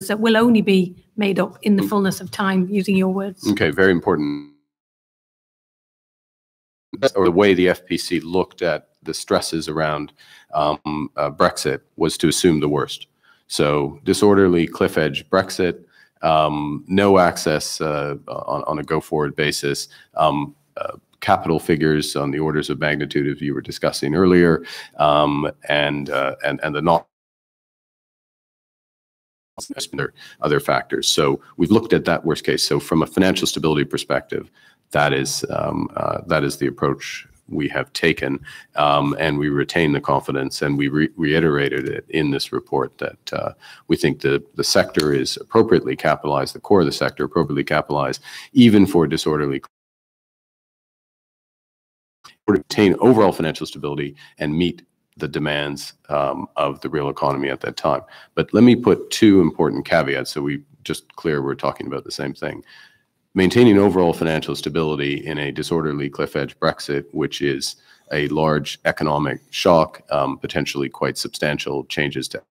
that will only be made up in the fullness of time, using your words. Okay, very important. Or the way the FPC looked at the stresses around Brexit was to assume the worst. So disorderly cliff edge Brexit, no access on a go-forward basis, capital figures on the orders of magnitude as you were discussing earlier, and the not other factors. So we've looked at that worst case. So from a financial stability perspective, that is the approach we have taken, and we retain the confidence, and we reiterated it in this report that we think the sector is appropriately capitalized, the core of the sector appropriately capitalized, even for disorderly, to obtain overall financial stability and meet the demands of the real economy at that time. But let me put two important caveats so we just clear we're talking about the same thing. Maintaining overall financial stability in a disorderly cliff edge Brexit, which is a large economic shock, potentially quite substantial changes to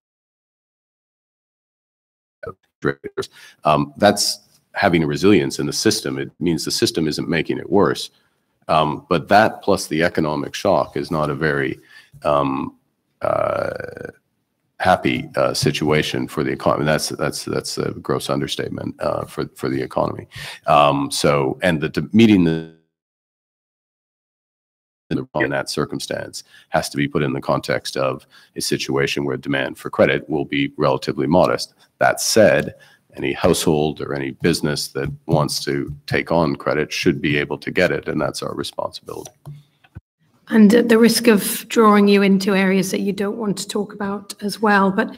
that's having a resilience in the system. It means the system isn't making it worse. But that plus the economic shock is not a very happy situation for the economy. That's a gross understatement for the economy. So, and meeting in that circumstance has to be put in the context of a situation where demand for credit will be relatively modest. That said, any household or any business that wants to take on credit should be able to get it, and that's our responsibility. And at the risk of drawing you into areas that you don't want to talk about as well, but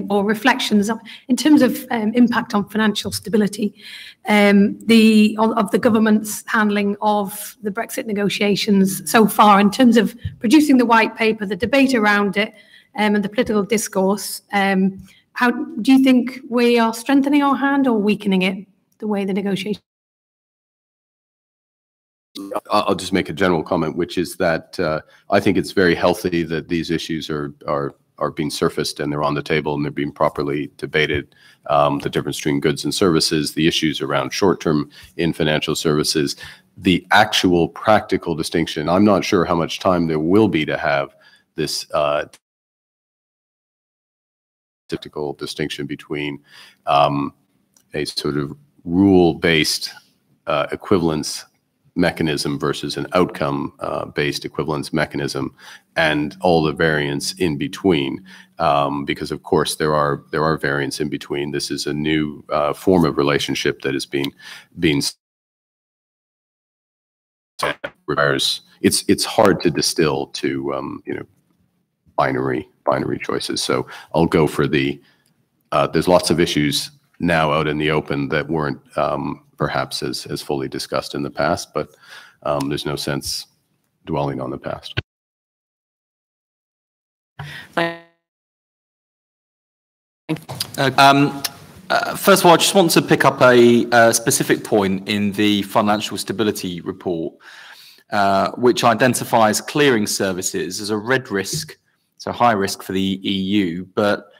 or reflections in terms of impact on financial stability, of the government's handling of the Brexit negotiations so far, in terms of producing the white paper, the debate around it, and the political discourse. How do you think we are strengthening our hand or weakening it, the way the negotiations? I'll just make a general comment, which is that I think it's very healthy that these issues are being surfaced and they're on the table and they're being properly debated. The difference between goods and services, the issues around short-term in financial services, the actual practical distinction. I'm not sure how much time there will be to have this typical distinction between a sort of rule-based equivalence mechanism versus an outcome-based equivalence mechanism, and all the variants in between, because of course there are variants in between. This is a new form of relationship that is being requires. It's hard to distill to binary choices. So I'll go for the. There's lots of issues now out in the open that weren't perhaps as fully discussed in the past, but there's no sense dwelling on the past. First of all, I just want to pick up a specific point in the Financial Stability Report, which identifies clearing services as a red risk, so high risk for the EU, but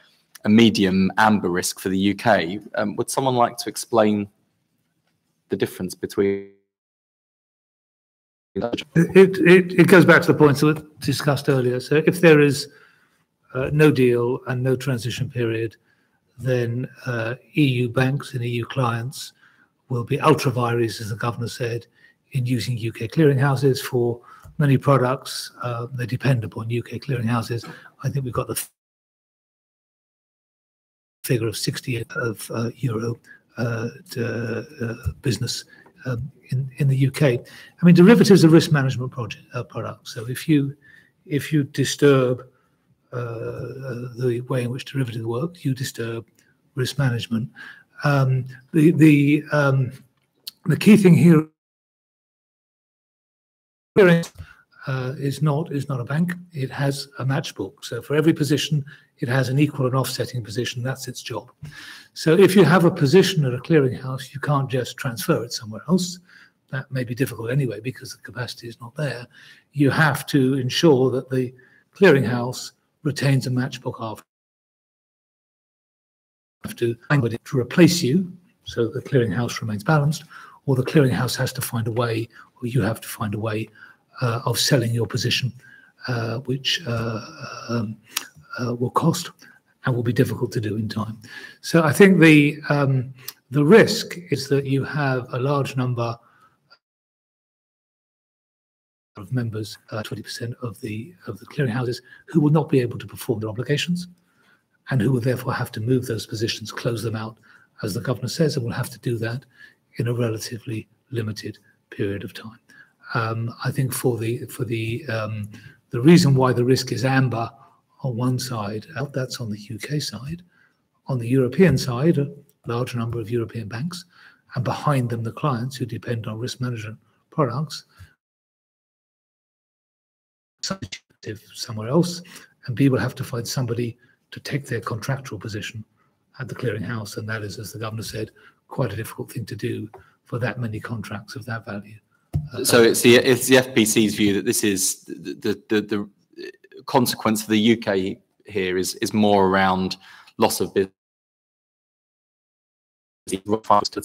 a medium amber risk for the UK. Would someone like to explain the difference between? It goes back to the points that were discussed earlier. So if there is no deal and no transition period, then EU banks and EU clients will be ultra vires, as the governor said, in using UK clearinghouses for many products. They depend upon UK clearinghouses. I think we've got the figure of 60 of euro business in the UK. I mean, derivatives are risk management products. So if you disturb the way in which derivatives work, you disturb risk management. The key thing here is not a bank. It has a match book. So for every position, it has an equal and offsetting position. That's its job. So if you have a position at a clearinghouse, you can't just transfer it somewhere else. That may be difficult anyway because the capacity is not there. You have to ensure that the clearinghouse retains a match book after. have to find somebody to replace you so the clearinghouse remains balanced, or the clearinghouse has to find a way, or you have to find a way of selling your position, which will cost and will be difficult to do in time. So I think the risk is that you have a large number of members, 20% of the clearinghouses, who will not be able to perform their obligations, and who will therefore have to move those positions, close them out, as the governor says, and will have to do that in a relatively limited period of time. I think for the reason why the risk is amber on one side, that's on the UK side. On the European side, a large number of European banks, and behind them the clients who depend on risk management products, somewhere else, and people have to find somebody to take their contractual position at the clearinghouse, and that is, as the governor said, quite a difficult thing to do for that many contracts of that value. So it's the FPC's view that this is the consequence for the UK here is more around loss of business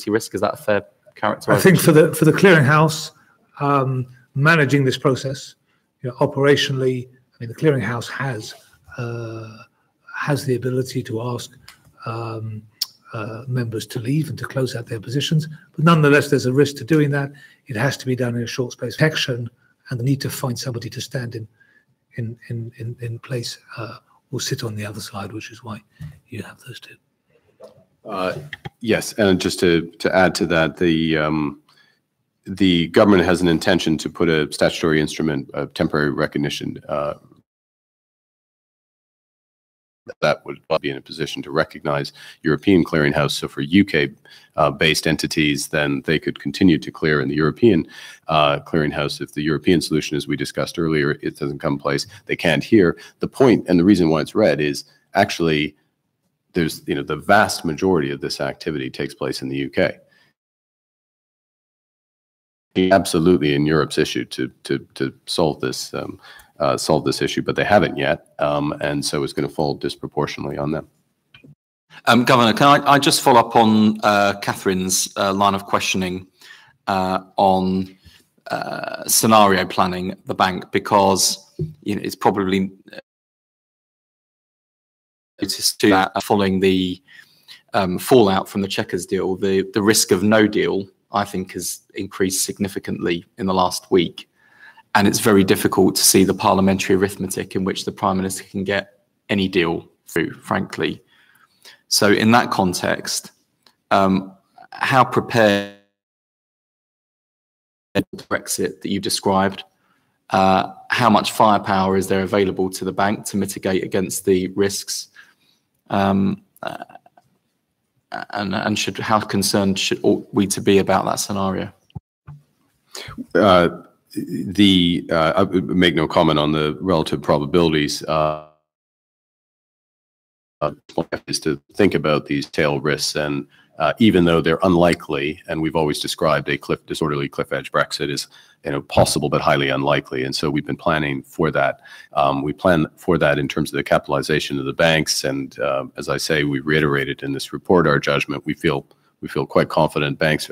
risk. Is that a fair characterization? I think for the clearinghouse, managing this process, operationally, I mean, the clearinghouse has the ability to ask members to leave and to close out their positions, but nonetheless, there's a risk to doing that. It has to be done in a short space of action, and the need to find somebody to stand in place will sit on the other side, which is why you have those two. Yes, and just to add to that, the government has an intention to put a statutory instrument of temporary recognition that would be in a position to recognize European clearinghouse. So for UK-based entities, then they could continue to clear in the European clearinghouse. If the European solution, as we discussed earlier, it doesn't come in place, they can't here. The point and the reason why it's red is actually there's, the vast majority of this activity takes place in the UK. Absolutely in Europe's issue to solve this issue, but they haven't yet, and so it's going to fall disproportionately on them. Governor, can I just follow up on Catherine's line of questioning on scenario planning at the bank, because it's probably noticed that following the fallout from the Chequers deal, the risk of no deal, I think, has increased significantly in the last week. And it's very difficult to see the parliamentary arithmetic in which the Prime Minister can get any deal through, frankly. So in that context, how prepared Brexit that you described, how much firepower is there available to the bank to mitigate against the risks? And how concerned ought we to be about that scenario? I would make no comment on the relative probabilities. Is to think about these tail risks, and even though they're unlikely, and we've always described a disorderly cliff edge Brexit as possible but highly unlikely, and so we've been planning for that. We plan for that in terms of the capitalization of the banks, and as I say, we reiterated in this report our judgment. We feel quite confident banks.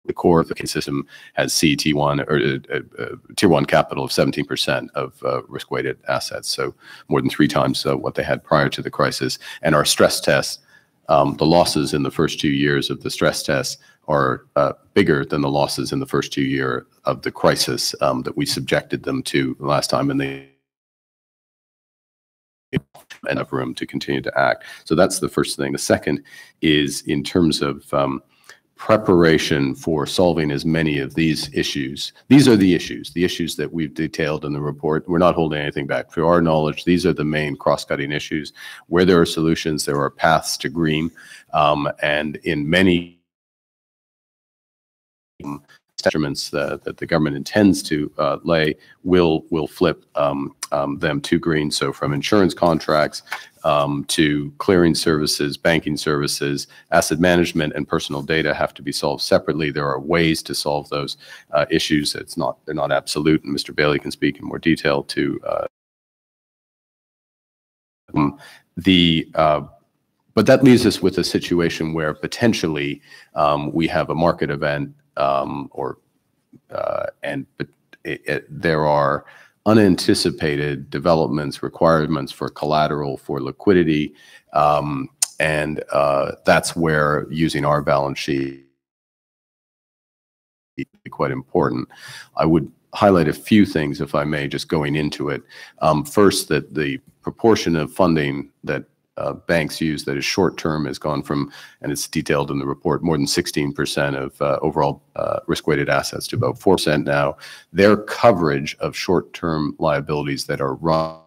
The core of the system has CET1 or Tier 1 capital of 17% of risk-weighted assets, so more than 3 times what they had prior to the crisis. And our stress tests, the losses in the first 2 years of the stress tests are bigger than the losses in the first 2 years of the crisis that we subjected them to last time, and they enough room to continue to act. So that's the first thing. The second is in terms of preparation for solving as many of these issues. These are the issues that we've detailed in the report. We're not holding anything back. To our knowledge, these are the main cross-cutting issues. Where there are solutions, there are paths to green, and in many instruments that the government intends to lay will flip them to green. So from insurance contracts to clearing services, banking services, asset management, and personal data have to be solved separately. There are ways to solve those issues. They're not absolute, and Mr. Bailey can speak in more detail to But that leaves us with a situation where potentially we have a market event, there are unanticipated developments, requirements for collateral, for liquidity, and that's where using our balance sheet is quite important. I would highlight a few things, if I may, just going into it. First, that the proportion of funding that banks use that is short-term has gone from, and it's detailed in the report, more than 16% of overall risk-weighted assets to about 4% now. Their coverage of short-term liabilities that are runnable,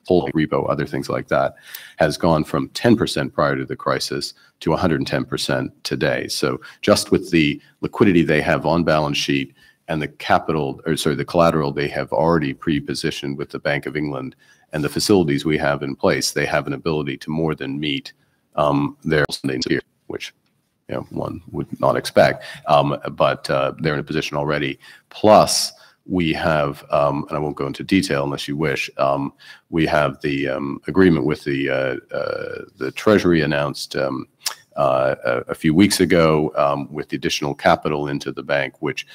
whole repo, other things like that, has gone from 10% prior to the crisis to 110% today. So just with the liquidity they have on balance sheet and the the collateral they have already pre-positioned with the Bank of England and the facilities we have in place, they have an ability to more than meet their needs here, which one would not expect, but they're in a position already. Plus, we have, and I won't go into detail unless you wish, we have the agreement with the Treasury announced a few weeks ago with the additional capital into the bank, which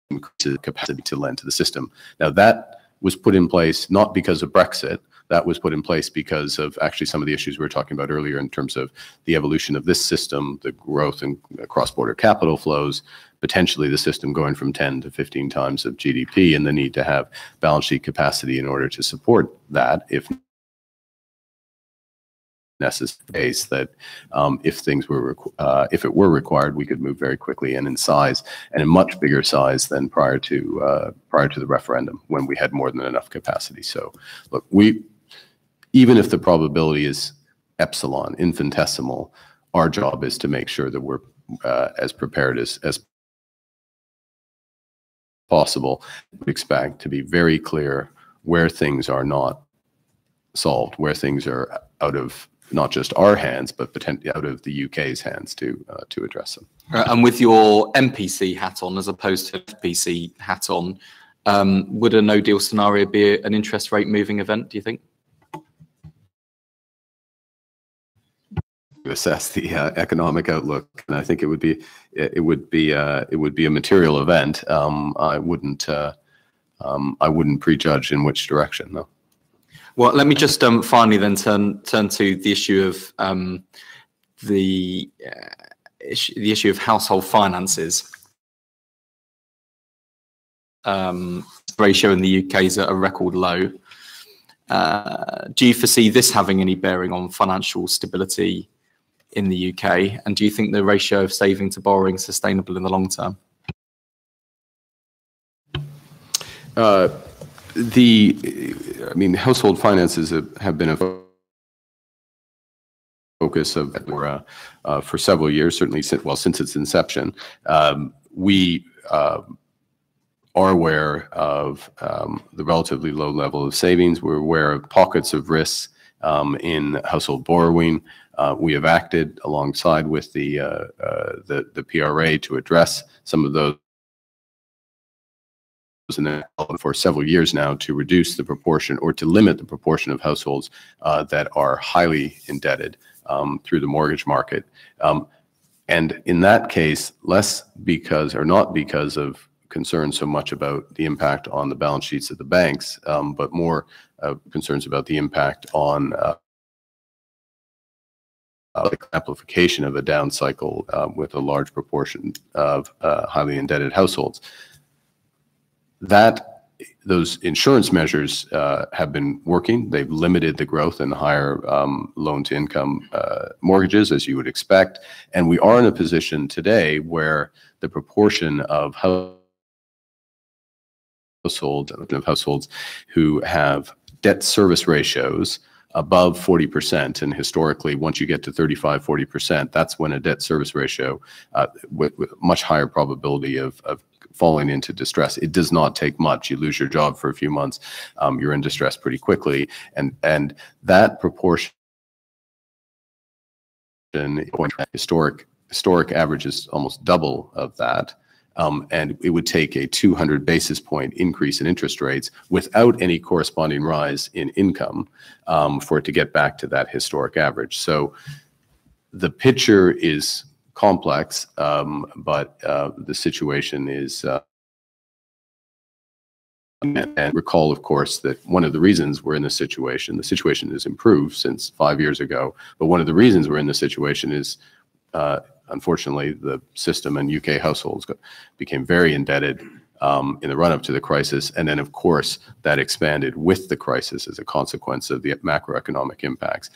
increases capacity to lend to the system. Now, that was put in place not because of Brexit. That was put in place because of actually some of the issues we were talking about earlier in terms of the evolution of this system, the growth in cross-border capital flows, potentially the system going from 10 to 15 times of GDP, and the need to have balance sheet capacity in order to support that, if necessary, that if it were required, we could move very quickly and in size, and in much bigger size than prior to the referendum, when we had more than enough capacity. So, look, even if the probability is epsilon, infinitesimal, our job is to make sure that we're as prepared as possible. We expect to be very clear where things are not solved, where things are out of not just our hands, but potentially out of the UK's hands to address them. And with your MPC hat on, as opposed to FPC hat on, would a no-deal scenario be an interest rate moving event, do you think? Assess the economic outlook, and I think it would be a material event. I wouldn't prejudge in which direction, though. Well, let me just finally then turn to the issue of the issue of household finances. Ratio in the UK is at a record low. Do you foresee this having any bearing on financial stability in the UK? And do you think the ratio of saving to borrowing is sustainable in the long term? Household finances have been a focus of for several years, certainly since its inception. We are aware of the relatively low level of savings. We're aware of pockets of risks in household borrowing. We have acted alongside with the PRA to address some of those, and for several years now, to reduce the proportion or to limit the proportion of households that are highly indebted through the mortgage market. And in that case, not because of concern so much about the impact on the balance sheets of the banks, but more concerns about the impact on the amplification of a down cycle with a large proportion of highly indebted households. Those insurance measures have been working. They've limited the growth in higher loan-to-income mortgages, as you would expect. And we are in a position today where the proportion of households who have debt service ratios above 40%, and historically, once you get to 35, 40%, that's when a debt service ratio with much higher probability of falling into distress. It does not take much. You lose your job for a few months, you're in distress pretty quickly, and that proportion, historic average is almost double of that. And it would take a 200 basis point increase in interest rates without any corresponding rise in income for it to get back to that historic average. So the picture is complex, but the situation is, and recall, of course, that one of the reasons we're in this situation, the situation has improved since 5 years ago, but one of the reasons we're in this situation is, unfortunately, the system and UK households became very indebted in the run-up to the crisis, and then, of course, that expanded with the crisis as a consequence of the macroeconomic impacts.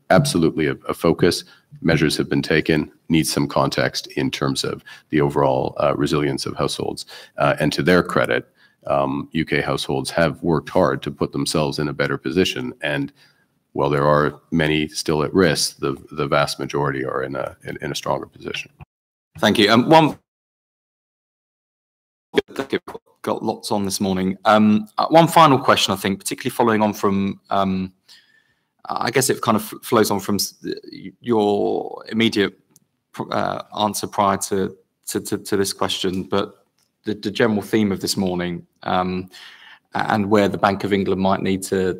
Absolutely a focus. Measures have been taken, needs some context in terms of the overall resilience of households. And to their credit, UK households have worked hard to put themselves in a better position. And while there are many still at risk, the vast majority are in a stronger position. Thank you. Got lots on this morning. One final question, I think, particularly following on from I guess it kind of flows on from your immediate answer prior to this question, but the general theme of this morning and where the Bank of England might need to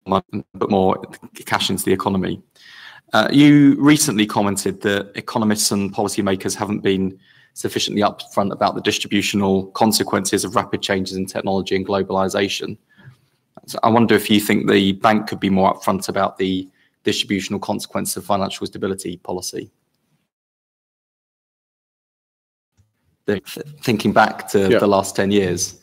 put more cash into the economy. You recently commented that economists and policymakers haven't been sufficiently upfront about the distributional consequences of rapid changes in technology and globalization. So I wonder if you think the bank could be more upfront about the distributional consequences of financial stability policy. Thinking back to the last 10 years,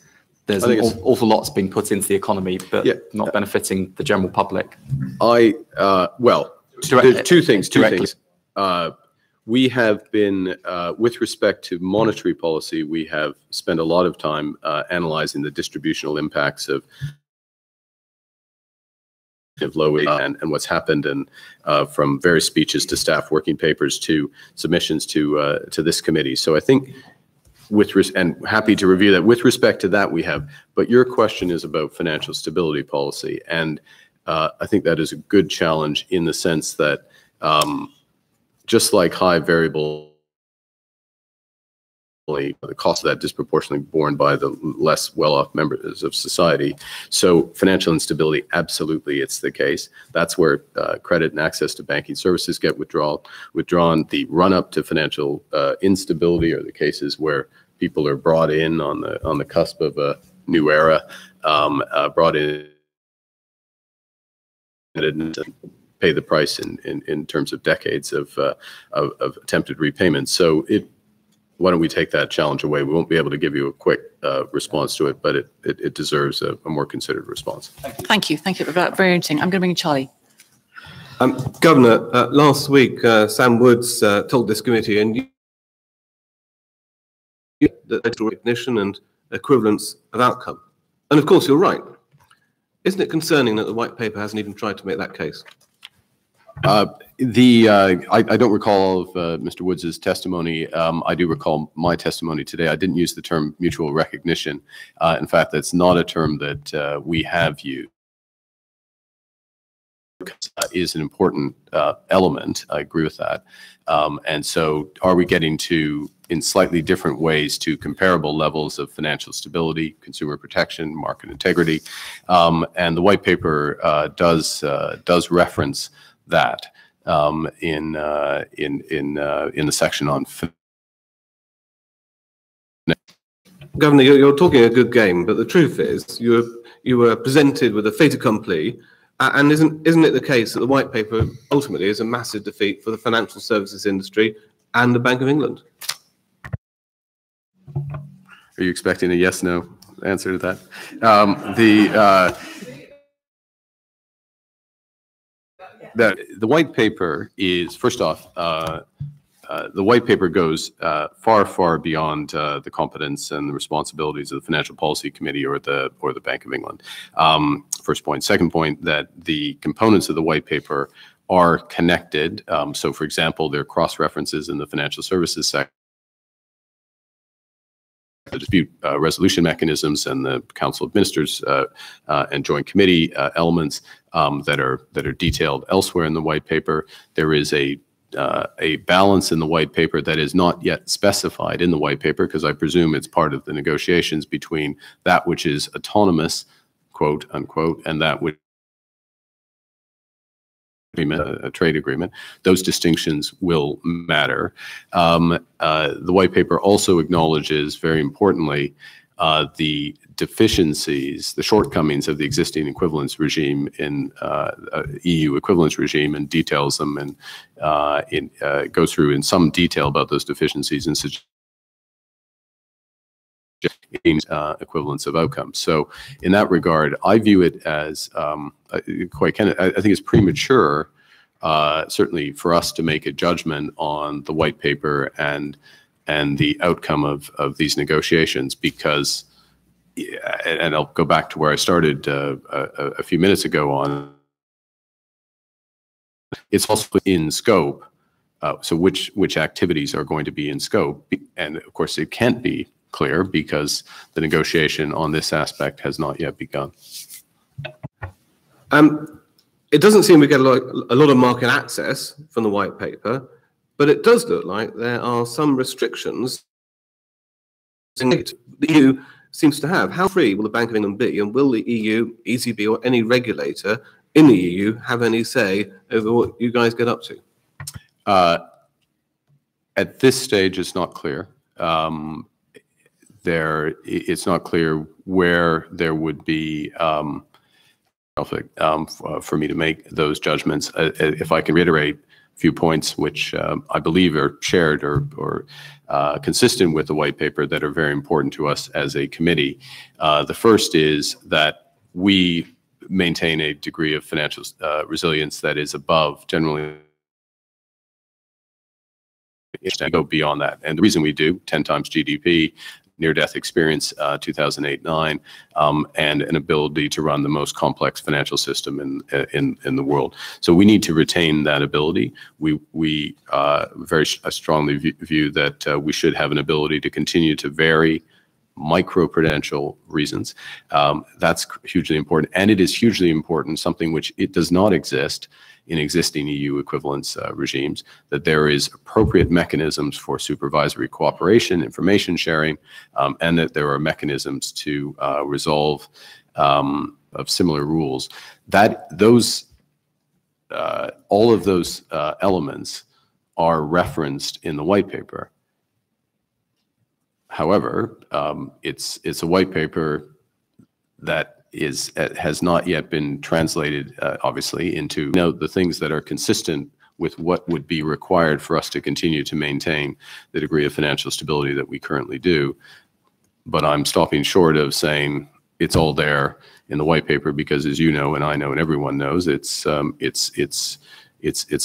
there's an awful lot's been put into the economy, but not benefiting the general public. Well, two things. We have been, with respect to monetary policy, we have spent a lot of time analyzing the distributional impacts of low and what's happened, and from various speeches to staff working papers to submissions to this committee. So I think, and happy to review that. With respect to that, we have. But your question is about financial stability policy, and I think that is a good challenge in the sense that just like high variable, the cost of that disproportionately borne by the less well-off members of society. So financial instability, absolutely, it's the case. That's where credit and access to banking services get withdrawn. The run-up to financial instability are the cases where people are brought in on the cusp of a new era, brought in and pay the price in terms of decades of attempted repayment. So why don't we take that challenge away? We won't be able to give you a quick response to it, but it deserves a more considered response. Thank you. Thank you. Very interesting. I'm going to bring in Charlie. Governor, last week, Sam Woods told this committee and that recognition and equivalence of outcome. And of course, you're right. Isn't it concerning that the white paper hasn't even tried to make that case? I don't recall of Mr. Woods's testimony. I do recall my testimony today. I didn't use the term mutual recognition. In fact, that's not a term that we have used. Is an important element. I agree with that. And so are we getting to, in slightly different ways, to comparable levels of financial stability, consumer protection, market integrity? And the white paper does reference that in the section on. Governor, you're talking a good game, but the truth is you were presented with a fait accompli, and isn't it the case that the white paper ultimately is a massive defeat for the financial services industry and the Bank of England? Are you expecting a yes/no answer to that? The white paper is, first off, the white paper goes far, far beyond the competence and the responsibilities of the Financial Policy Committee or the Bank of England. First point. Second point, that the components of the white paper are connected. So, for example, there are cross-references in the financial services sector, the dispute resolution mechanisms and the Council of Ministers and Joint Committee elements that are detailed elsewhere in the white paper. There is a a balance in the white paper that is not yet specified in the white paper, because I presume it's part of the negotiations between that which is autonomous, quote unquote, and that which a trade agreement. Those distinctions will matter. The white paper also acknowledges, very importantly, the deficiencies, the shortcomings of the existing equivalence regime in EU equivalence regime, and details them, and goes through in some detail about those deficiencies and suggests equivalence of outcomes. So in that regard, I view it as I think it's premature, certainly for us to make a judgment on the white paper and the outcome of these negotiations, because, and I'll go back to where I started a few minutes ago on, it's also in scope. So which activities are going to be in scope? And of course, it can't be clear because the negotiation on this aspect has not yet begun. It doesn't seem we get a lot of market access from the white paper, but it does look like there are some restrictions the EU seems to have. How free will the Bank of England be, and will the EU, ECB, or any regulator in the EU have any say over what you guys get up to? At this stage, it's not clear. It's not clear where there would be for me to make those judgments. If I can reiterate a few points which I believe are shared or consistent with the white paper that are very important to us as a committee. The first is that we maintain a degree of financial resilience that is above generally go beyond that. And the reason we do, 10 times GDP, near-death experience, 2008-9, and an ability to run the most complex financial system in the world. So we need to retain that ability. We very strongly view that we should have an ability to continue to vary micro-prudential reasons. That's hugely important, and it is hugely important, something which it does not exist in existing EU equivalence regimes, that there is appropriate mechanisms for supervisory cooperation, information sharing, and that there are mechanisms to resolve of similar rules. All of those elements are referenced in the white paper. However, it's a white paper that has not yet been translated, obviously, into the things that are consistent with what would be required for us to continue to maintain the degree of financial stability that we currently do. But I'm stopping short of saying it's all there in the white paper, because, as you know, and I know, and everyone knows, it's a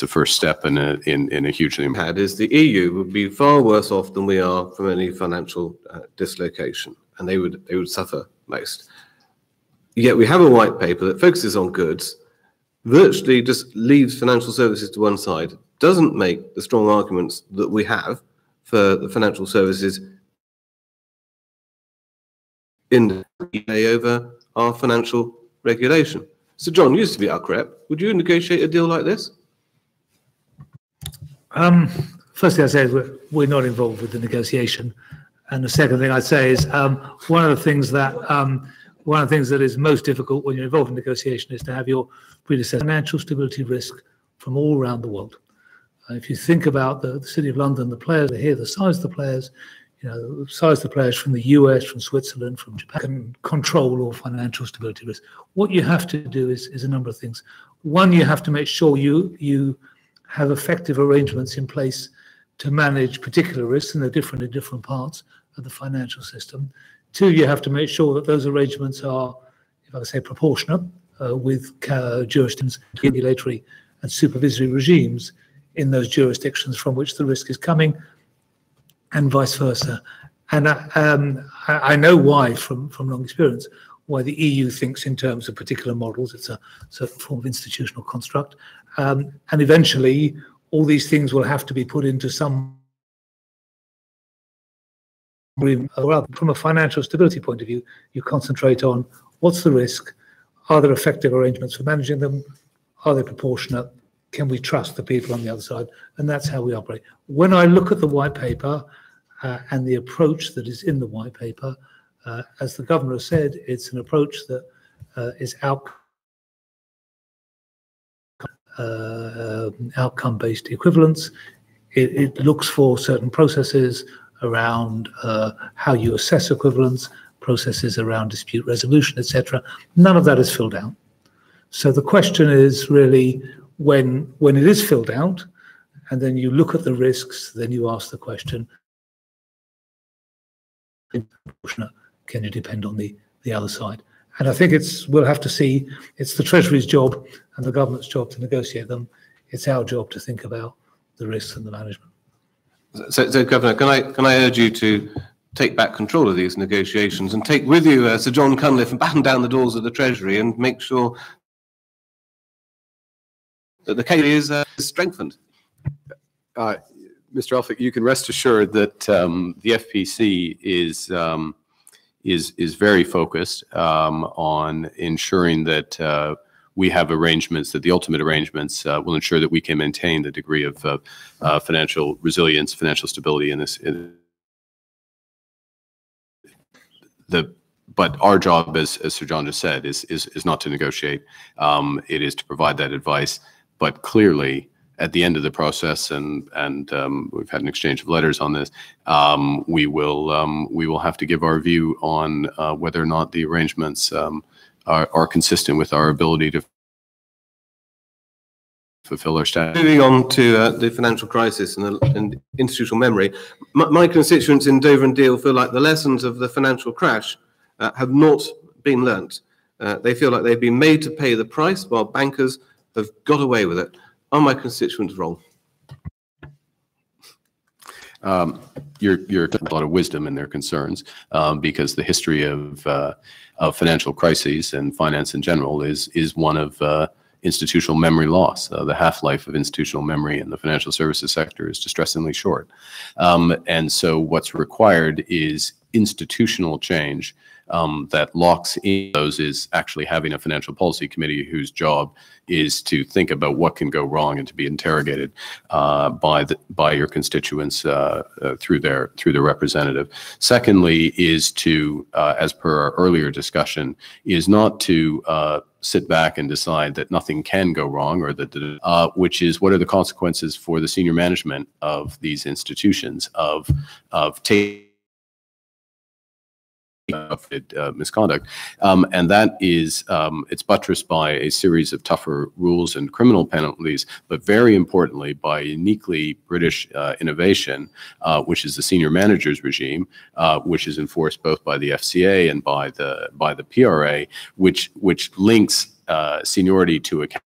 first step in a hugely important. Is the EU would be far worse off than we are from any financial dislocation, and they would suffer most. Yet we have a white paper that focuses on goods, virtually just leaves financial services to one side, doesn't make the strong arguments that we have for the financial services in the over our financial regulation. So John, you used to be UKREP. Would you negotiate a deal like this? First thing I say is we're not involved with the negotiation, and the second thing I'd say is one of the things that is most difficult when you're involved in negotiation is to have your predecessor financial stability risk from all around the world. If you think about the City of London, the players are here, the size of the players, the size of the players from the US, from Switzerland, from Japan, can control all financial stability risk. What you have to do is a number of things. One, you have to make sure you have effective arrangements in place to manage particular risks, and they're different in different parts of the financial system. Two, you have to make sure that those arrangements are, if I can say, proportionate with jurisdictions, regulatory and supervisory regimes in those jurisdictions from which the risk is coming, and vice versa. And I know why, from long experience, why the EU thinks in terms of particular models. It's a certain form of institutional construct. And eventually, all these things will have to be put into some. From a financial stability point of view, you concentrate on what's the risk, are there effective arrangements for managing them, are they proportionate, can we trust the people on the other side? And that's how we operate. When I look at the white paper and the approach that is in the white paper, as the governor has said, it's an approach that is outcome-based equivalence. It looks for certain processes around how you assess equivalence, processes around dispute resolution, etc. None of that is filled out. So the question is really, when it is filled out, and then you look at the risks, then you ask the question, can you depend on the other side? And I think we'll have to see, it's the Treasury's job and the government's job to negotiate them. It's our job to think about the risks and the management. So Governor, can I urge you to take back control of these negotiations and take with you Sir John Cunliffe and batten down the doors of the Treasury and make sure that the case is strengthened? Mr. Elphick, you can rest assured that the FPC is very focused on ensuring that we have arrangements, that the ultimate arrangements will ensure that we can maintain the degree of financial resilience, financial stability in this. But our job, as Sir John just said, is not to negotiate. It is to provide that advice. But clearly, at the end of the process, and we've had an exchange of letters on this, we will have to give our view on whether or not the arrangements are consistent with our ability to fulfill our status. Moving on to the financial crisis and institutional memory, my constituents in Dover and Deal feel like the lessons of the financial crash have not been learnt. They feel like they've been made to pay the price while bankers have got away with it. Are my constituents wrong? You're a lot of wisdom in their concerns, because the history of financial crises and finance in general is one of institutional memory loss. The half-life of institutional memory in the financial services sector is distressingly short. And so what's required is institutional change that locks in those, is actually having a financial policy committee whose job is to think about what can go wrong and to be interrogated by your constituents through their representative. Secondly, is to, as per our earlier discussion, is not to sit back and decide that nothing can go wrong, or that which is, what are the consequences for the senior management of these institutions of taking misconduct, and that is it's buttressed by a series of tougher rules and criminal penalties, but very importantly by uniquely British innovation, which is the senior managers regime, which is enforced both by the FCA and by the PRA, which links seniority to account.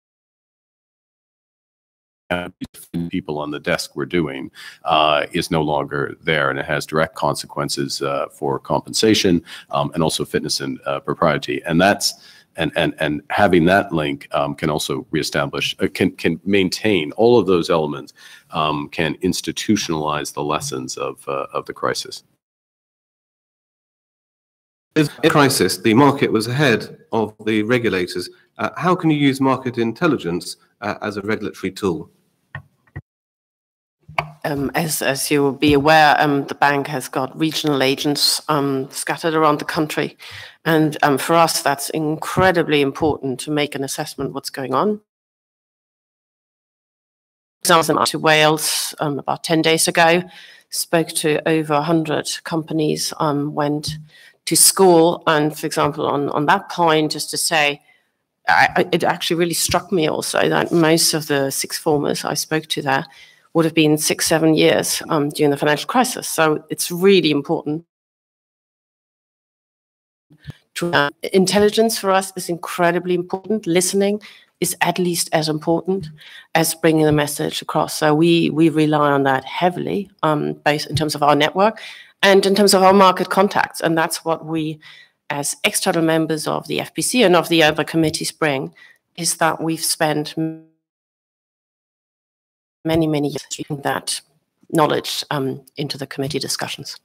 People on the desk were doing is no longer there, and it has direct consequences for compensation and also fitness and propriety. And that's and having that link can also reestablish, can maintain all of those elements, can institutionalize the lessons of the crisis. In a crisis, the market was ahead of the regulators. How can you use market intelligence as a regulatory tool? As you will be aware, the bank has got regional agents scattered around the country. And for us, that's incredibly important to make an assessment of what's going on. For example, to Wales about 10 days ago, spoke to over 100 companies, went to school. And for example, on that point, just to say, it actually really struck me also that most of the sixth formers I spoke to there would have been 6-7 years during the financial crisis. So it's really important. Intelligence for us is incredibly important. Listening is at least as important as bringing the message across. So we rely on that heavily, both in terms of our network and in terms of our market contacts. And that's what we, as external members of the FPC and of the other committees, bring, is that we've spent many years using that knowledge into the committee discussions.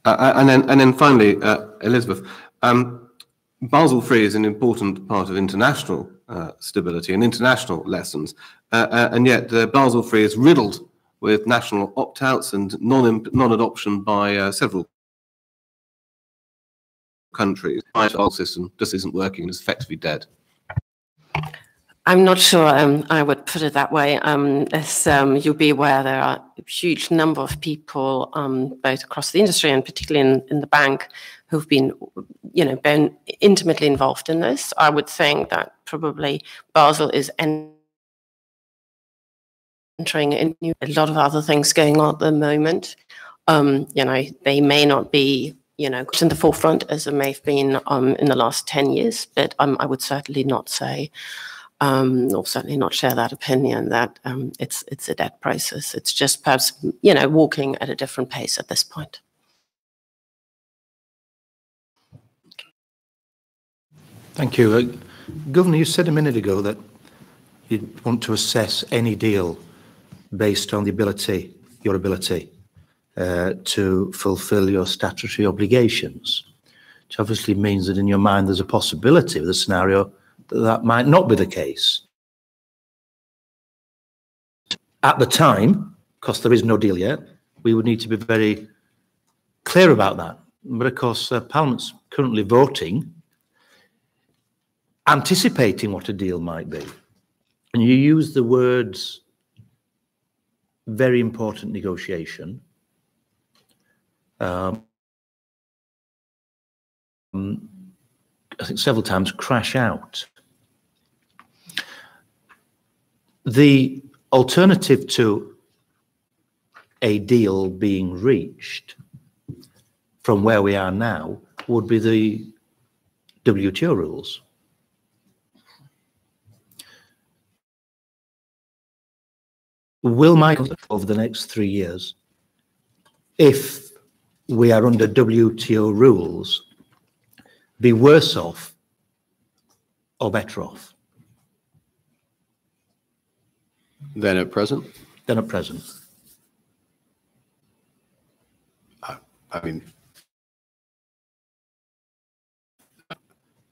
And then finally, Elizabeth, Basel III is an important part of international stability and international lessons. And yet Basel III is riddled with national opt-outs and non-adoption by several countries. The Basel system just isn't working and is effectively dead. I'm not sure I would put it that way. As you'll be aware, there are a huge number of people, both across the industry and particularly in the bank, who've been, been intimately involved in this. I would think that probably Basel is entering into a lot of other things going on at the moment. They may not be, in the forefront as it may have been in the last 10 years, but I would certainly not say, or certainly not share that opinion that it's a dead process. It's just perhaps, walking at a different pace at this point. Thank you. Governor, you said a minute ago that you want to assess any deal based on your ability to fulfill your statutory obligations, which obviously means that in your mind there's a possibility with a scenario that might not be the case. At the time, because there is no deal yet, we would need to be very clear about that. But of course, Parliament's currently voting, anticipating what a deal might be. And you use the words very important negotiation. I think several times crash out. The alternative to a deal being reached from where we are now would be the WTO rules. Will Michael, over the next 3 years, if we are under WTO rules, be worse off or better off? Than at present? Than at present. I mean,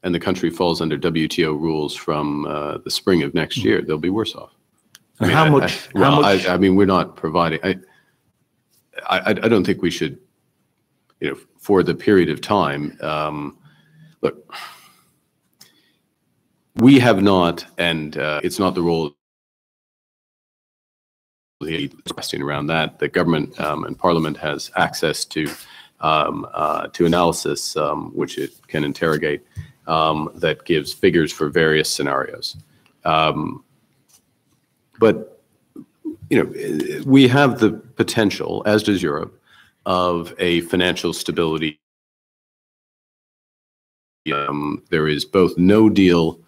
and the country falls under WTO rules from the spring of next year, they'll be worse off. I mean, how much? I mean, we're not providing. I don't think we should, for the period of time. Look, we have not, and it's not the role of the question around that. The government and Parliament has access to analysis, which it can interrogate, that gives figures for various scenarios. But we have the potential, as does Europe, of a financial stability. There is both no deal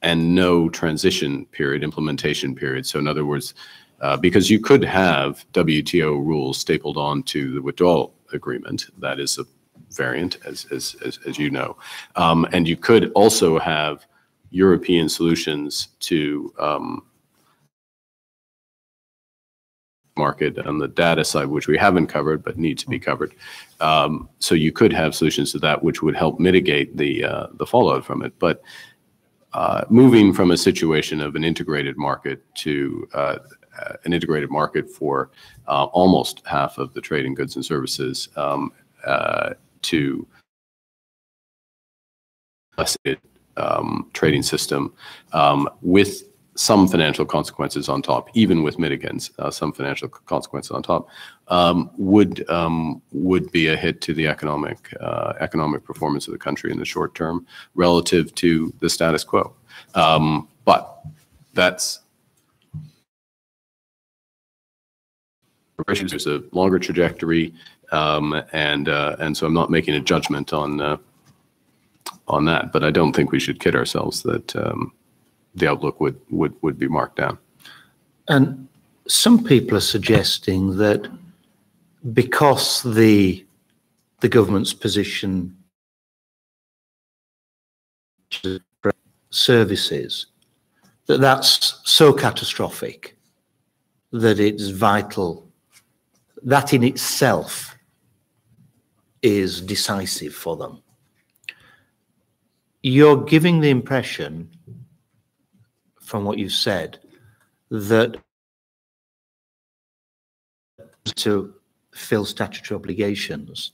and no transition period, implementation period. So in other words, because you could have WTO rules stapled onto the withdrawal agreement, that is a variant, as you know, and you could also have European solutions to market on the data side, which we haven't covered but need to be covered. So you could have solutions to that which would help mitigate the fallout from it. But moving from a situation of an integrated market to an integrated market for almost half of the trade in goods and services to a trading system with some financial consequences on top, even with mitigants, some financial consequences on top, would be a hit to the economic performance of the country in the short term relative to the status quo. But that's there's a longer trajectory, and so I'm not making a judgment on that. But I don't think we should kid ourselves that the outlook would be marked down. And some people are suggesting that because the government's position services, that's so catastrophic that it's vital, that in itself is decisive for them. You're giving the impression from what you've said that to fill statutory obligations,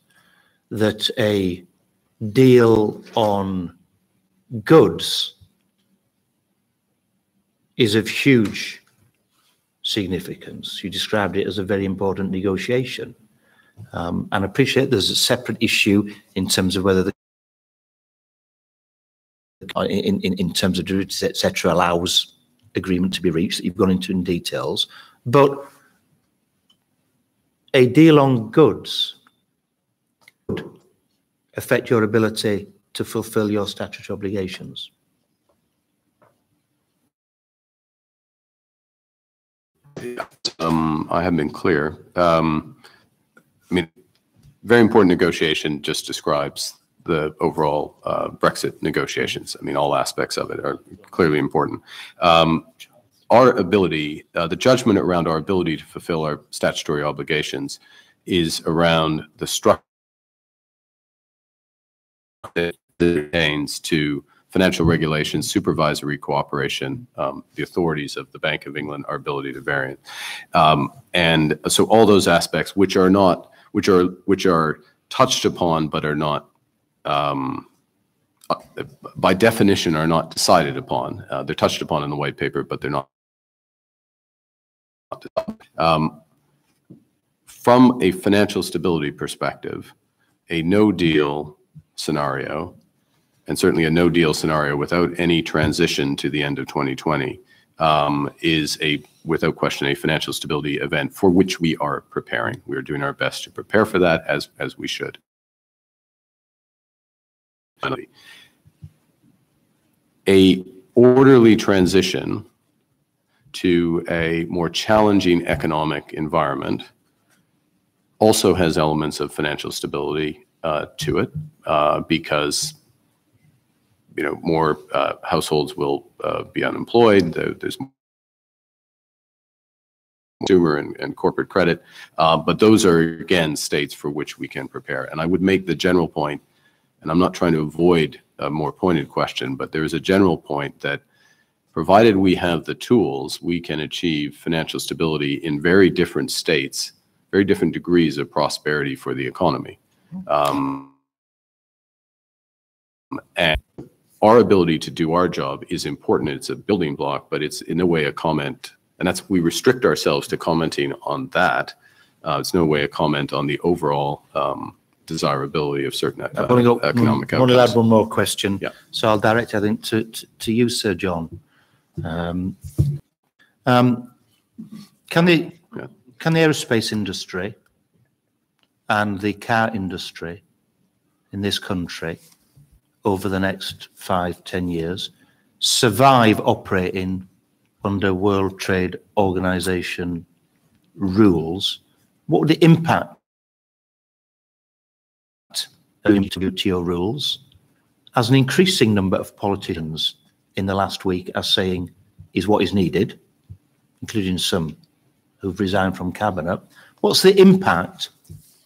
that a deal on goods is of huge significance. You described it as a very important negotiation. And I appreciate there's a separate issue in terms of whether the in terms of derivatives, etc., allows agreement to be reached, that you've gone into in details. But a deal on goods would affect your ability to fulfill your statutory obligations. I haven't been clear. I mean, very important negotiation just describes the overall Brexit negotiations. I mean, all aspects of it are clearly important. Our ability, the judgment around our ability to fulfill our statutory obligations is around the structure that pertains to financial regulations, supervisory cooperation, the authorities of the Bank of England, our ability to vary. And so all those aspects which are touched upon but are not by definition are not decided upon. They're touched upon in the white paper, but they're not. From a financial stability perspective, a no-deal scenario, and certainly a no-deal scenario without any transition to the end of 2020, is without question, a financial stability event for which we are preparing. We are doing our best to prepare for that, as we should. A orderly transition to a more challenging economic environment also has elements of financial stability to it, because more households will be unemployed. There's more consumer and corporate credit, but those are again states for which we can prepare. And I would make the general point, and I'm not trying to avoid a more pointed question, but there is a general point that provided we have the tools, we can achieve financial stability in very different states, very different degrees of prosperity for the economy. And our ability to do our job is important. It's a building block, but it's in no way a comment. And we restrict ourselves to commenting on that. It's no way a comment on the overall desirability of certain economic outcomes. I want to add one more question. Yeah. So I'll direct, I think, to you, Sir John. Can the aerospace industry and the car industry in this country over the next 5-10 years survive operating under World Trade Organization rules? What would the impact of WTO rules, as an increasing number of politicians in the last week are saying is what is needed, including some who've resigned from cabinet? What's the impact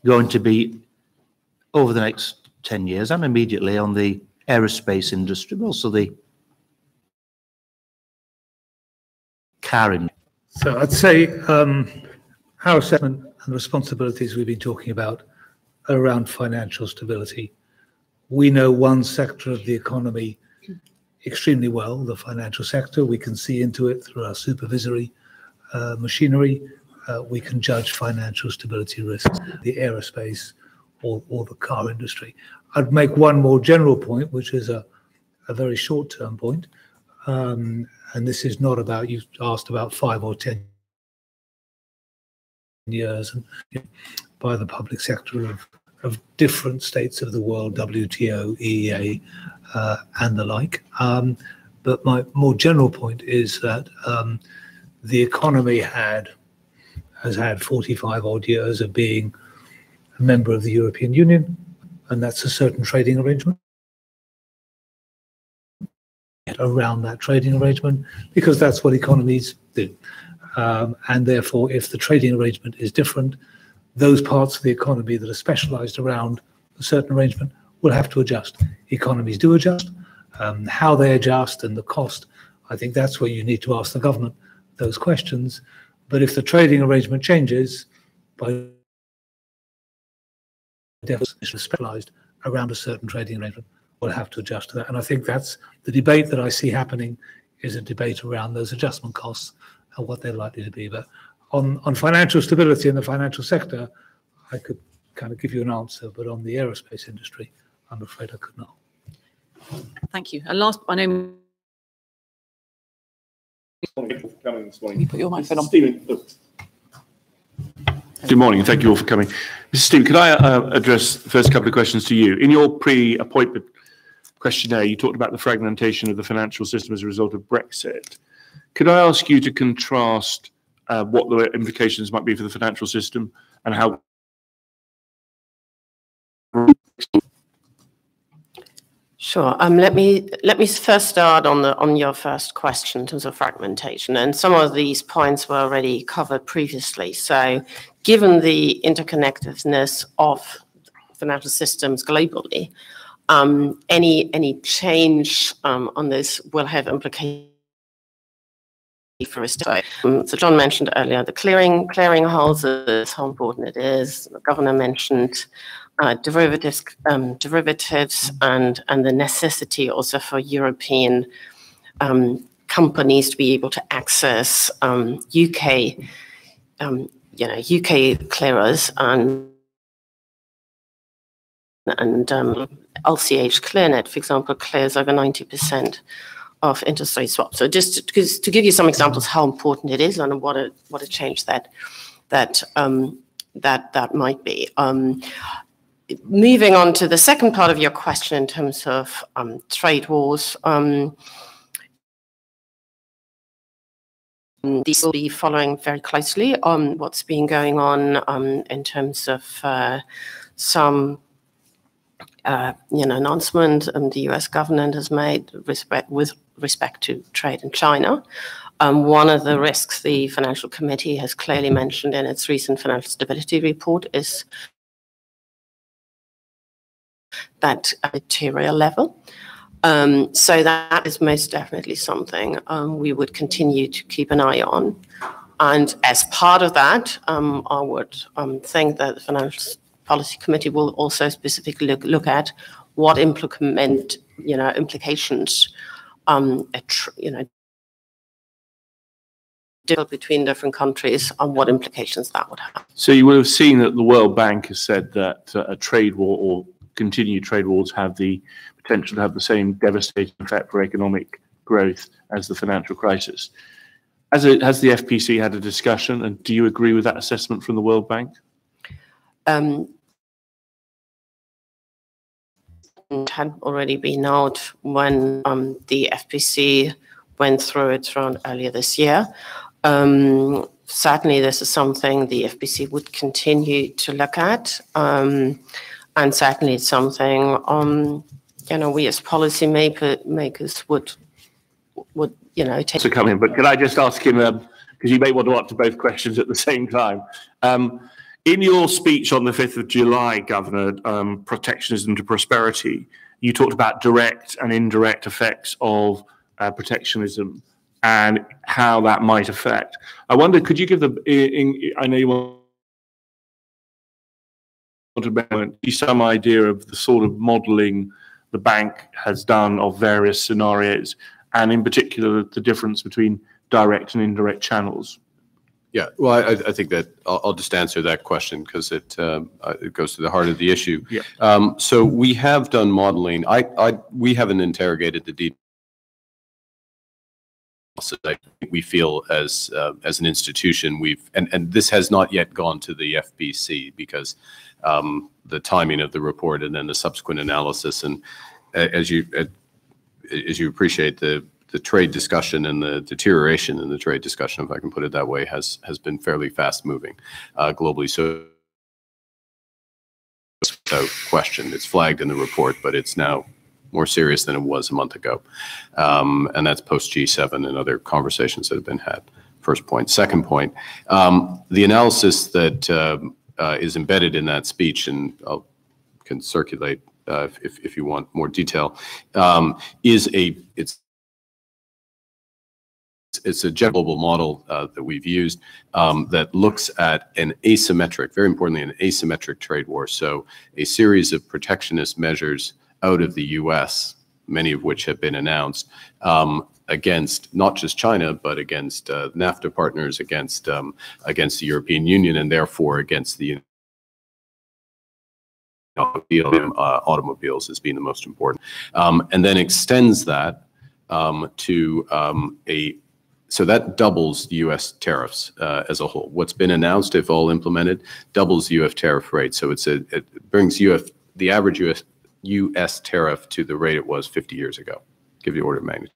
going to be over the next 10 years and immediately on the aerospace industry, but also the car industry? So I'd say our assessment and responsibilities we've been talking about are around financial stability. We know one sector of the economy extremely well, the financial sector. We can see into it through our supervisory machinery. We can judge financial stability risks, the aerospace or the car industry. I'd make one more general point, which is a very short-term point. And this is not about, you asked about 5 or 10 years and by the public sector of different states of the world, WTO, EEA, and the like. But my more general point is that the economy has had 45 odd years of being a member of the European Union, and that's a certain trading arrangement around that trading arrangement, because that's what economies do. And therefore, if the trading arrangement is different, those parts of the economy that are specialized around a certain arrangement will have to adjust. Economies do adjust. How they adjust and the cost, I think that's where you need to ask the government those questions. But if the trading arrangement changes, by definition specialised around a certain trading arrangement, we'll have to adjust to that. And I think that's the debate that I see happening, is a debate around those adjustment costs and what they're likely to be. But on financial stability in the financial sector, I could kind of give you an answer, but on the aerospace industry, I'm afraid I could not. Thank you. And last, I know. Coming this morning. You put your microphone on. Stephen, look. Good morning, and thank you all for coming. Mr. Stephen, could I address the first couple of questions to you? In your pre-appointment questionnaire, you talked about the fragmentation of the financial system as a result of Brexit. Could I ask you to contrast what the implications might be for the financial system and how? Sure. Let me first start on your first question in terms of fragmentation, and some of these points were already covered previously. So, given the interconnectedness of financial systems globally, any change on this will have implications for us. So John mentioned earlier the clearing houses, how important it is. The governor mentioned derivatives and the necessity also for European companies to be able to access UK clearers and LCH ClearNet, for example, clears over 90% of interest rate swaps. So just to give you some examples how important it is and what a change that might be. Moving on to the second part of your question in terms of trade wars, these will be following very closely on what's been going on in terms of some announcement the US government has made with respect to trade in China. One of the risks the Financial Committee has clearly mentioned in its recent financial stability report is that material level. So that is most definitely something we would continue to keep an eye on. And as part of that, I would think that the Financial Policy Committee will also specifically look at what implications, between different countries and what implications that would have. So you will have seen that the World Bank has said that a trade war or continued trade wars have the potential to have the same devastating effect for economic growth as the financial crisis. Has the FPC had a discussion, and do you agree with that assessment from the World Bank? Had already been out when the FPC went through its round earlier this year. Certainly, this is something the FPC would continue to look at, and certainly it's something we as policy makers would take. To come in, but can I just ask him, because you may want to answer both questions at the same time. In your speech on the 5th of July, Governor, Protectionism to Prosperity, you talked about direct and indirect effects of protectionism and how that might affect. I wonder, could you give I know you want to some idea of the sort of modelling the bank has done of various scenarios, and in particular, the difference between direct and indirect channels? Yeah, well, I think that I'll just answer that question because it goes to the heart of the issue. Yeah. So we have done modeling. We haven't interrogated the details. We feel as an institution and this has not yet gone to the FPC because the timing of the report and then the subsequent analysis, and as you appreciate, the trade discussion and the deterioration in the trade discussion, if I can put it that way, has been fairly fast moving globally. So without question, it's flagged in the report, but it's now more serious than it was a month ago. And that's post G7 and other conversations that have been had. First point. Second point, the analysis that is embedded in that speech, and I can circulate if you want more detail, it's it's a global model that we've used that looks at an asymmetric, very importantly, an asymmetric trade war. So a series of protectionist measures out of the U.S., many of which have been announced, against not just China, but against NAFTA partners, against the European Union, and therefore against the automobiles as being the most important, and then extends that so that doubles U.S. tariffs as a whole. What's been announced, if all implemented, doubles U.S. tariff rate. So it brings the average U.S. tariff to the rate it was 50 years ago. Give you order of magnitude.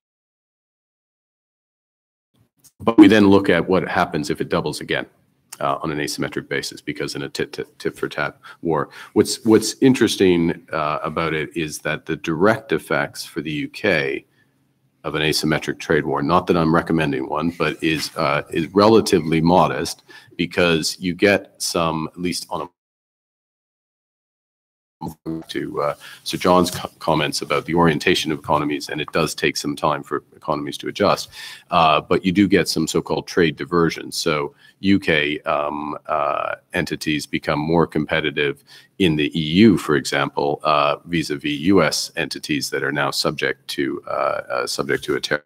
But we then look at what happens if it doubles again on an asymmetric basis, because in a tit-for-tat war. What's interesting about it is that the direct effects for the UK of an asymmetric trade war, not that I'm recommending one, but is relatively modest, because you get some, at least on a to Sir John's comments about the orientation of economies, and it does take some time for economies to adjust, but you do get some so-called trade diversion. So UK entities become more competitive in the EU, for example, vis-a-vis US entities that are now subject to a tariff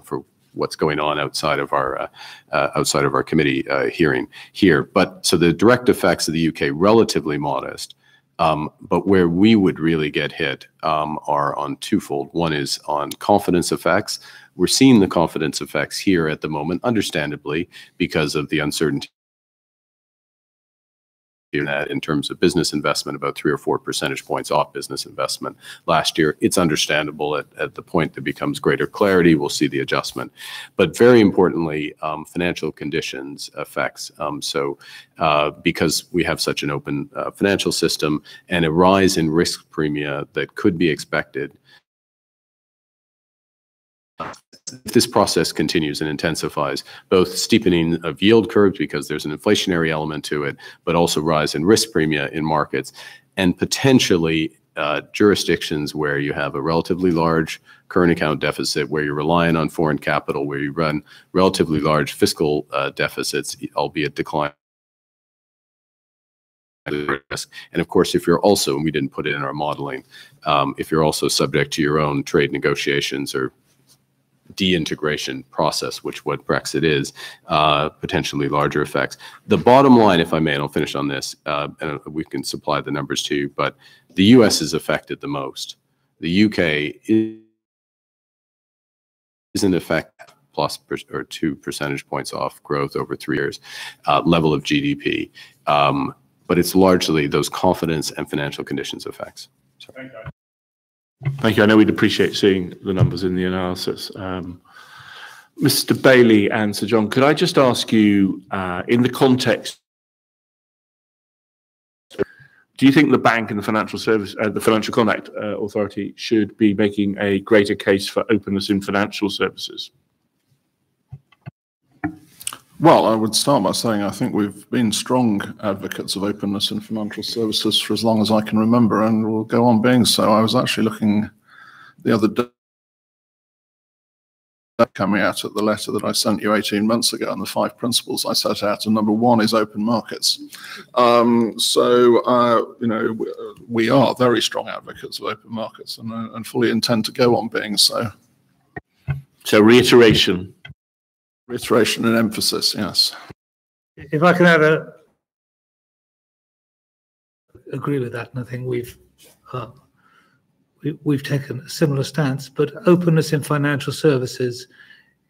for what's going on outside of our committee hearing here. But so the direct effects of the UK relatively modest, but where we would really get hit are on twofold. One is on confidence effects. We're seeing the confidence effects here at the moment, understandably, because of the uncertainty in terms of business investment, about 3 or 4 percentage points off business investment last year. It's understandable at the point that becomes greater clarity, we'll see the adjustment. But very importantly, financial conditions effects. Because we have such an open financial system and a rise in risk premia that could be expected, if this process continues and intensifies, both steepening of yield curves because there's an inflationary element to it, but also rise in risk premia in markets, and potentially jurisdictions where you have a relatively large current account deficit, where you're relying on foreign capital, where you run relatively large fiscal deficits, albeit decline. And of course, if you're also, and we didn't put it in our modeling, if you're also subject to your own trade negotiations or de-integration process, which what Brexit is, potentially larger effects. The bottom line, if I may, and I'll finish on this, and we can supply the numbers to you, but the US is affected the most. The UK is in effect plus or 2 percentage points off growth over 3 years, level of GDP. But it's largely those confidence and financial conditions effects. Sorry. Thank you. I know we'd appreciate seeing the numbers in the analysis. Mr. Bailey and Sir John, could I just ask you, in the context, do you think the bank and the the Financial Conduct Authority should be making a greater case for openness in financial services? Well, I would start by saying I think we've been strong advocates of openness in financial services for as long as I can remember, and will go on being so. I was actually looking the other day, coming out at the letter that I sent you 18 months ago, and the 5 principles I set out, and number 1 is open markets. You know, we are very strong advocates of open markets, and fully intend to go on being so. So reiteration. Reiteration and emphasis, yes. If I can add agree with that, and I think we've taken a similar stance, but openness in financial services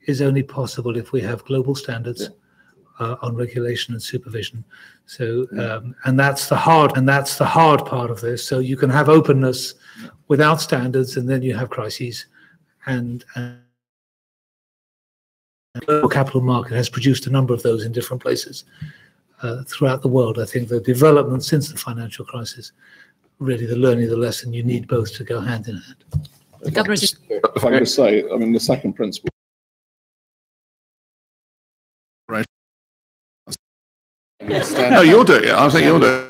is only possible if we have global standards on regulation and supervision. So, and that's the hard part of this. So you can have openness without standards, and then you have crises, and the global capital market has produced a number of those in different places throughout the world. I think the development since the financial crisis, really the learning the lesson, you need both to go hand in hand. If I can just say, I mean, the second principle. Right. Yes. No, you'll do it. I think you'll do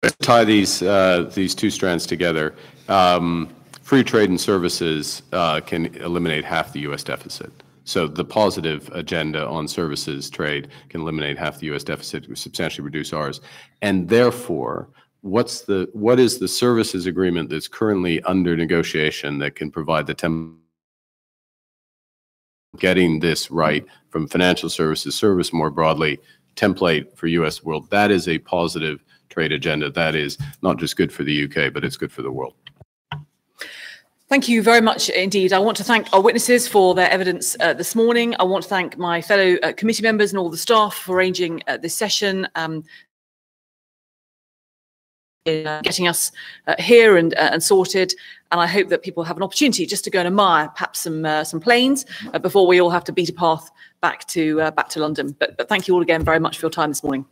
it. Tie these 2 strands together. free trade and services can eliminate half the U.S. deficit. So the positive agenda on services trade can eliminate half the U.S. deficit, substantially reduce ours. And therefore, what is the services agreement that's currently under negotiation that can provide the getting this right from financial services, service more broadly, template for U.S. world? That is a positive trade agenda. That is not just good for the UK, but it's good for the world. Thank you very much indeed. I want to thank our witnesses for their evidence this morning. I want to thank my fellow committee members and all the staff for arranging this session, getting us here and sorted. And I hope that people have an opportunity just to go and admire perhaps some planes before we all have to beat a path back to London. But thank you all again very much for your time this morning.